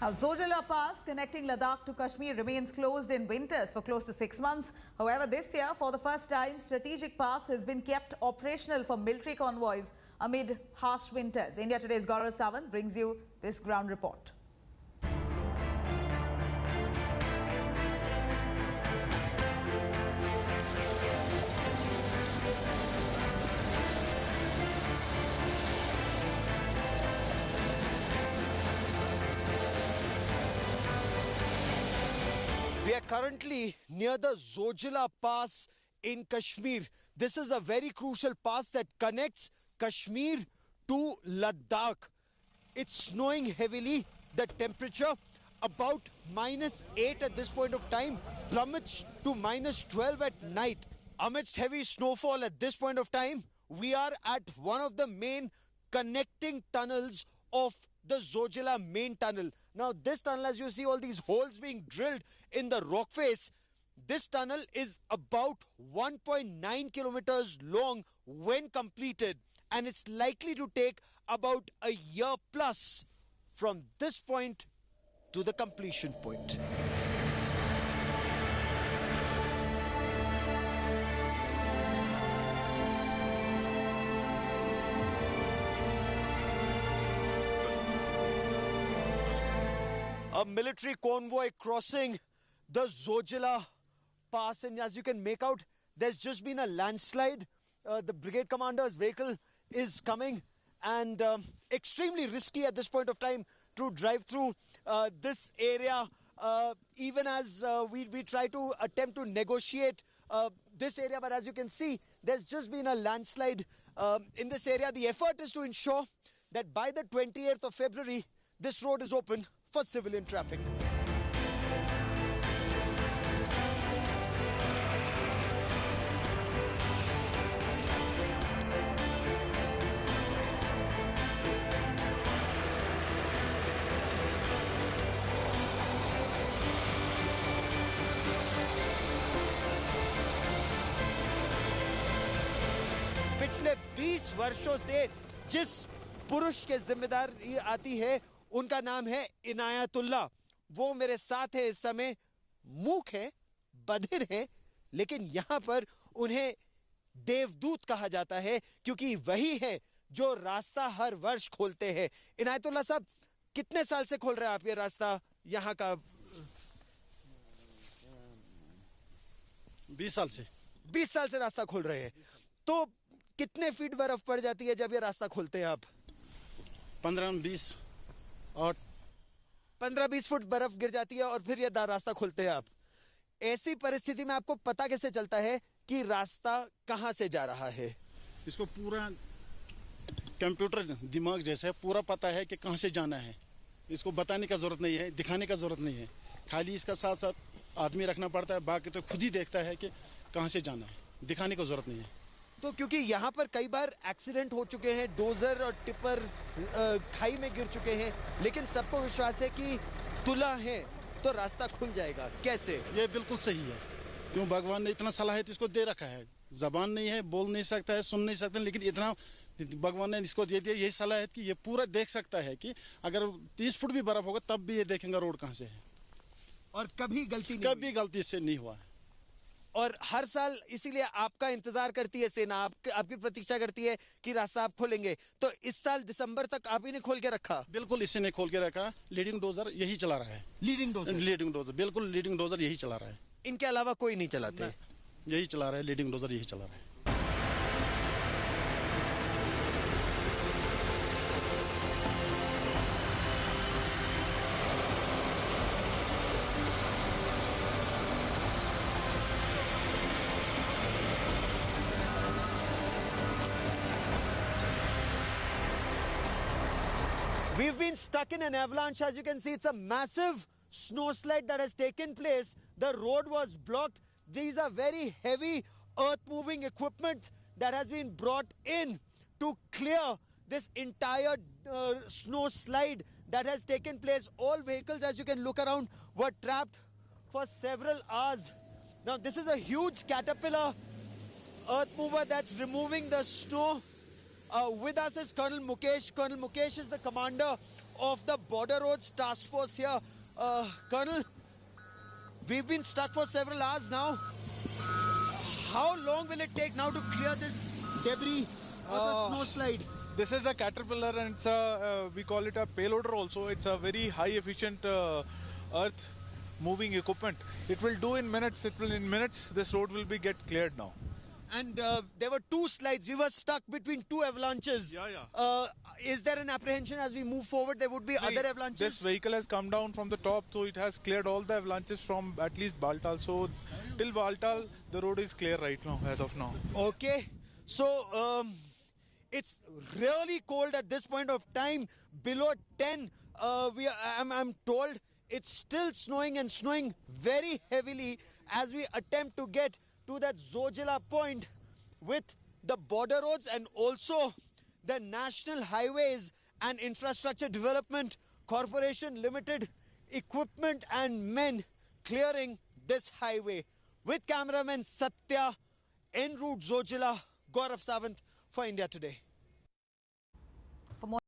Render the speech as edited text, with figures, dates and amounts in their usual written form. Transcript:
Now, Zojila Pass connecting Ladakh to Kashmir remains closed in winters for close to 6 months. However, this year, for the first time, strategic pass has been kept operational for military convoys amid harsh winters. India Today's Gaurav Sawant brings you this ground report. We are currently near the Zojila Pass in Kashmir. This is a very crucial pass that connects Kashmir to Ladakh. It's snowing heavily. The temperature about -8 at this point of time plummets to -12 at night. Amidst heavy snowfall at this point of time, we are at one of the main connecting tunnels of the Zojila main tunnel. Now this tunnel, as you see all these holes being drilled in the rock face, this tunnel is about 1.9 kilometers long when completed, and it's likely to take about a year plus from this point to the completion point. A military convoy crossing the Zojila Pass, and as you can make out, there's just been a landslide. The brigade commander's vehicle is coming, and extremely risky at this point of time to drive through this area, even as we try to attempt to negotiate this area. But as you can see, there's just been a landslide in this area. The effort is to ensure that by the 28th of February, this road is open for civilian traffic. पिछले 20 वर्षों से जिस पुरुष के जिम्मेदारी आती है, उनका नाम है इनायतुल्ला। वो मेरे साथ है इस समय। मूक है, बधिर है, लेकिन यहाँ पर उन्हें देवदूत कहा जाता है, क्योंकि वही है जो रास्ता हर वर्ष खोलते हैं। इनायतुल्ला साहब, कितने साल से खोल रहे हैं आप ये रास्ता यहाँ का? 20 साल से। 20 साल से रास्ता खोल रहे हैं। तो कितने फीट बर्फ पड़ जाती है जब ये रास्ता खोलते हैं आप? 15-20 और 15-20 फुट बर्फ गिर जाती है और फिर ये रास्ता खोलते हैं आप। ऐसी परिस्थिति में आपको पता कैसे चलता है कि रास्ता कहां से जा रहा है? इसको पूरा कंप्यूटर दिमाग जैसा है, पूरा पता है कि कहां से जाना है। इसको बताने का जरूरत नहीं है, दिखाने का जरूरत नहीं है। खाली इसका साथ साथ आदमी रखना पड़ता है, बाकी तो खुद ही देखता है कि कहां से जाना है, दिखाने का जरूरत नहीं है। तो क्योंकि यहाँ पर कई बार एक्सीडेंट हो चुके हैं, डोजर और टिपर खाई में गिर चुके हैं, लेकिन सबको विश्वास है कि तुला है तो रास्ता खुल जाएगा। कैसे? ये बिल्कुल सही है, क्यों भगवान ने इतना सलाहियत इसको दे रखा है। जबान नहीं है, बोल नहीं सकता है, सुन नहीं सकता, लेकिन इतना भगवान ने इसको दे दिया, यही सलाहियत कि ये पूरा देख सकता है कि अगर 30 फुट भी बर्फ होगा तब भी ये देखेंगे रोड कहाँ से है। और कभी गलती गलती इससे नहीं हुआ है। और हर साल इसीलिए आपका इंतजार करती है सेना, आपकी प्रतीक्षा करती है कि रास्ता आप खोलेंगे। तो इस साल दिसंबर तक आप ही ने खोल के रखा? बिल्कुल, इसी ने खोल के रखा। लीडिंग डोजर यही चला रहा है। लीडिंग डोजर बिल्कुल, लीडिंग डोजर यही चला रहा है। इनके अलावा कोई नहीं चलाते? यही चला रहा है, लीडिंग डोजर यही चला रहा है। We've been stuck in an avalanche. As you can see, it's a massive snowslide that has taken place. The road was blocked. These are very heavy earth-moving equipment that has been brought in to clear this entire snow slide that has taken place. All vehicles, as you can look around, were trapped for several hours. Now, this is a huge caterpillar earth mover that's removing the snow. With us is Colonel Mukesh. Colonel Mukesh is the commander of the Border Roads Task Force here. Colonel, we've been stuck for several hours now. How long will it take now to clear this debris or the snow slide? This is a caterpillar, and it's a, we call it a payloader also. It's a very high efficient earth moving equipment. It will do in minutes. In minutes this road will be get cleared now. And there were two slides. We were stuck between two avalanches. Yeah. Is there an apprehension as we move forward there would be other avalanches? This vehicle has come down from the top, so it has cleared all the avalanches from at least Baltal. So till Baltal the road is clear right now, as of now. Okay. So it's really cold at this point of time, below 10. I'm told it's still snowing and snowing very heavily as we attempt to get to that Zojila point with the border roads and also the National Highways and Infrastructure Development Corporation Limited equipment and men clearing this highway. With cameraman Satya, en route Zojila, Gaurav Sawant for India Today.